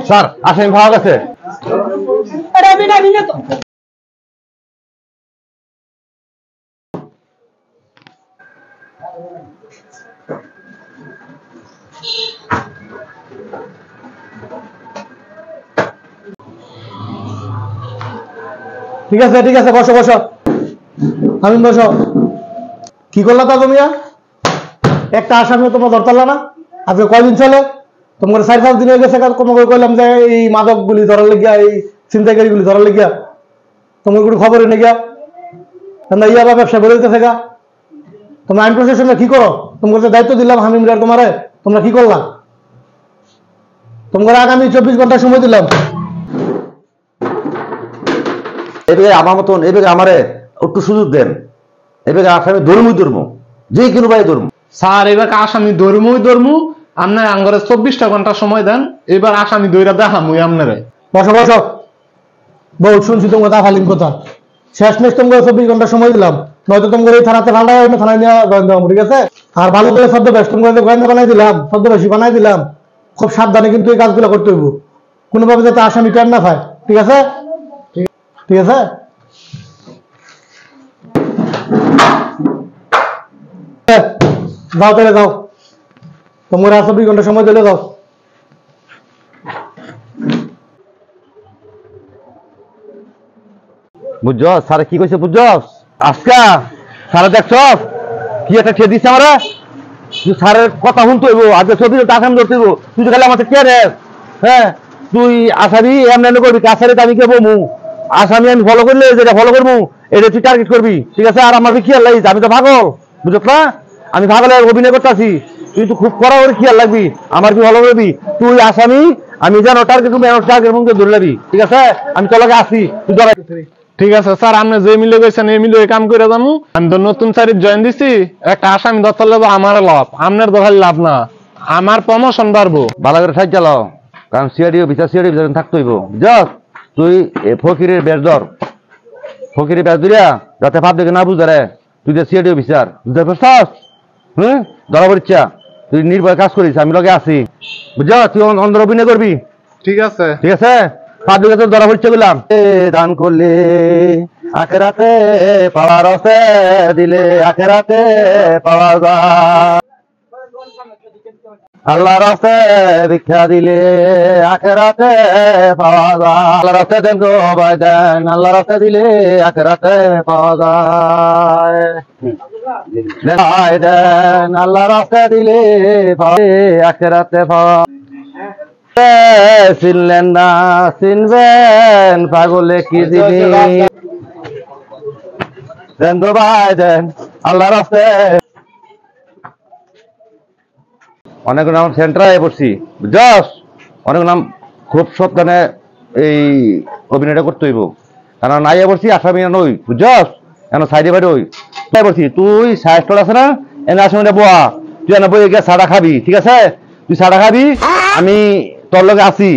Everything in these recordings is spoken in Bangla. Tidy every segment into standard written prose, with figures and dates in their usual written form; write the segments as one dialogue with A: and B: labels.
A: স্যার আসামি পাওয়া গেছে।
B: ঠিক আছে ঠিক আছে, বসো বসো, আমি বসো। কি করলা তা তুমি? একটা আসামি তোমার ধরতালা না? আজকে কয়দিন চলে? তোমার 4-5 দিন হয়ে গেছে। তোমাকে কইলাম যে এই মাদক গুলি ধরার লেগিয়া, এই ছিনতাইকারী গুলি ধরার লেগিয়া, তোমার কোনো খবরই নেই গিয়া। ইয়াবা ব্যবসা বেড়ে যেতেছে গা। তোমরা আইন প্রশাসনে কি করো? তোমার যে দায়িত্ব দিলাম হামিমরার, তোমারে তোমরা কি করলা? তোমার আগামী 24 ঘন্টা সময় দিলাম।
A: এবারে আমার মতন এবারে আমারে একটু সুযোগ দেন। এবারে আসামি ধর্মই ধর্ম, যে কোনো ভাই ধর্ম।
C: স্যার এবার আসামি ধর্মু আপনার আঙ্গরে 24টা ঘন্টা সময় দেন। এবার আসামি দইরা দেখামুই আপনারে।
B: বসো বসো। বউ শুনছি তোমার তা ফালিম কথা। শেষমেশ তোমাকে 24 ঘন্টা সময় দিলাম, নয়তো তোমার এই থানাতে ঠান্ডা হয় না, থানায় নিয়ে জয়েন দেওয়া। ঠিক আছে? আর ভালো করে ছদ্মবেশ, তোমাকে গোয়েন্দা বানাই দিলাম, ছদ্মবেশী বানাই দিলাম। খুব সাবধানে কিন্তু এই কাজগুলো করতে হইব, কোনোভাবে যাতে আসামি টের না পায়। ঠিক আছে? ঠিক আছে। যাও তাহলে যাও, তোমার 24 ঘন্টা সময় দিলে যাও।
A: বুঝছ স্যারে কি কইছে? বুঝছ আজকা স্যারে দেখছ কি একটা ঠেয়ে দিচ্ছে আমরা। তুই স্যারের কথা শুনতে হইব, আজকে ছবি আসামি ধরতে হইব। তুই তো খালি আমাকে কে রে? হ্যাঁ, তুই আসামি এমনি করবি, আসারি আমি কে বমু? আসামি আমি ফলো করলে যেটা ফলো করবো এটা তুই টার্গেট করবি। ঠিক আছে? আর আমার খেয়াল লাগিস, আমি তো পাগল, বুঝছ না? আমি পাগলের অভিনয় করতেছি, তুই তো খুব কড়া করে খেয়াল লাগবি, আমার কি ফলো করবি। তুই আসামি, আমি যেন টার্গেট টার্গেট ধরে লাগবি। ঠিক আছে? আমি তোর লগে আসি, তুই ধরা।
C: ঠিক আছে স্যার, আপনি যে মিলে গেছেন এই মিলে কাম করে যাবো। আমি তো নতুন চাকরি জয়েন দিছি, একটা আসামি ধরতে লাগবো, আমার লাভ, আপনার ধরার লাভ না, আমার প্রমোশন বাড়বো।
A: ভালো করে সাইড চালাও, কারণ সিআইডিও বিচার থাকতে হইব। বুঝছ? তুই ফকিরের বেশ ধর, ফকিরের বেশ ধরিয়া যাতে ভাব দেখে না বুঝতে রে, তুই যে সিআইডিও বিচার বুঝতে পারছস? ধরা পড়িচ্ছা, তুই নির্ভয় কাজ করিস, আমি লগে আছি। বুঝছ? তুই অন্ধ অভিনয় করবি।
C: ঠিক আছে
A: ঠিক আছে? পাবলিকে ধরা পড়ছে বললাম। দান করলে আখেরাতে পাওয়ার আছে, দিলে আখেরাতে পাওয়া যায়। আল্লাহ রাস্তে ভিক্ষা দিলে আখেরাতে পাওয়া যায়। আল্লাহ রাস্তে দেন গো ভাই দেন, আল্লাহ রাস্তে দিলে আখেরাতে পাওয়া যায়। ভাই দেন, আল্লাহ রাস্তে দিলে আখেরাতে পাওয়া। চিনলেন না চিনবেন, পাগলে কি জিনিস দেন গো ভাই দেন, আল্লাহ রাস্তে। অনেক নাম সেন্টারে পড়ছি, বুঝছস? অনেক নাম খুব সাবধানে এই অভিনয়টা করতে হইব, কারণ আইয়া পড়ছি আসামি নই, বুঝছস? এখন সাইডে বাইরে ওই পড়ছি। তুই সাইড আছে না, এনে আসামিটা বোয়া, তুই এনে বই গিয়ে সাড়া খাবি। ঠিক আছে? তুই সাড়া খাবি, আমি তোর লগে আছি।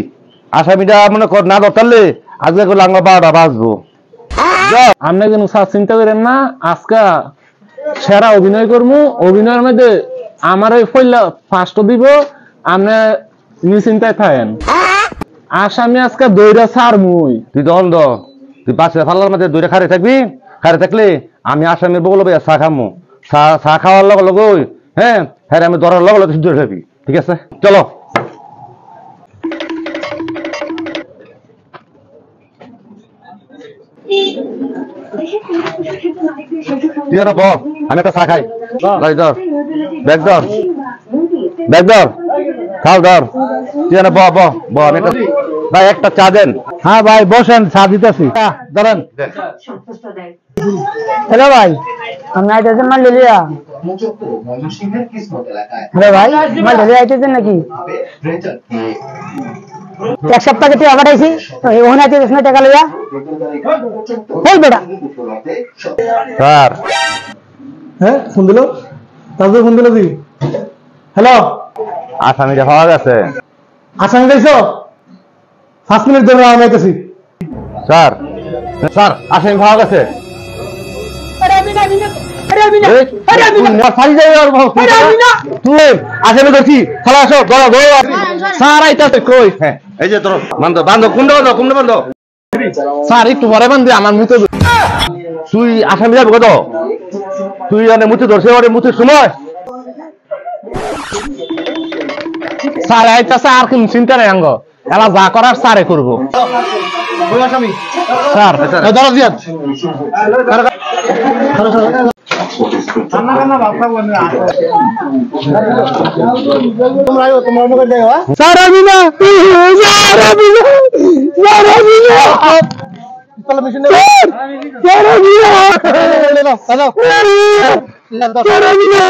A: আসামিটা মনে কর না ধরতারলে আজকে করলে আমরা 12টা বাজবো।
C: আপনি কেন স্যার চিন্তা করেন না, আজকে সেরা অভিনয় করবো। অভিনয়ের মধ্যে আমার ওই ফইলা ফার্স্ট দিব, আপনি নিশ্চিন্তায় থাকেন। আসামি আজকে দইরা ছাড় মুই।
A: তুই তো অন্ধ, তুই বাচ্চা ফাল্লার মধ্যে দইটা খারে থাকবি। খারে থাকলে আমি আসামির বগল ভাইয়া চা খামো, চা খাওয়ার লগে লগে হ্যাঁ হ্যাঁ আমি ধরার লগে লগে ধরে থাকবি। ঠিক আছে? চলো। তুই না বল, আমি একটা চা খাই। ধর ব্যাগ ধর, ব্যাগ ধর, খাও ধর। তুই না ব আমি একটা ভাই একটা চা দেন।
B: হ্যাঁ ভাই বসেন, চা দিতেছি।
A: ধরেন।
B: হ্যালো ভাই, আমি আইতেছেন মাল লিয়া। হ্যালো ভাই, মাল লিয়া আইতেছেন নাকি? এক সপ্তাহ থেকে আবার আইছি, ওখানে আইতেছিস না টাকা লিয়া? এই বেটা
A: স্যার।
B: হ্যাঁ ফোন দিল, তারপরে ফোন দিল তুই। হ্যালো,
A: আসামিটা পাওয়া গেছে।
B: আসামি দেখছো? 5 মিনিট ধরে আমি আইতেছি।
A: স্যার, স্যার আসামি পাওয়া গেছে। তুই আসামি করছি খেলা আসো
C: স্যার আইতাছে কই
A: এই যে তোর বান্ধব বান্ধব কোনটা বান্ধব
C: স্যার একটু পরে বান্ধে আমার মৃত্যু
A: তুই আসামি যাবি কত তুই মুতি ধরছে ওরে মুতির সময়
C: স্যার আইতাছে আর কোন চিন্তা নাই আঙ্গ এলা যা করার স্যারে করবো স্যার
B: ধরো জিয়াদ
A: স্যার আমি না স্যার আমি না স্যার আমি না স্যার আমি না স্যার আমি না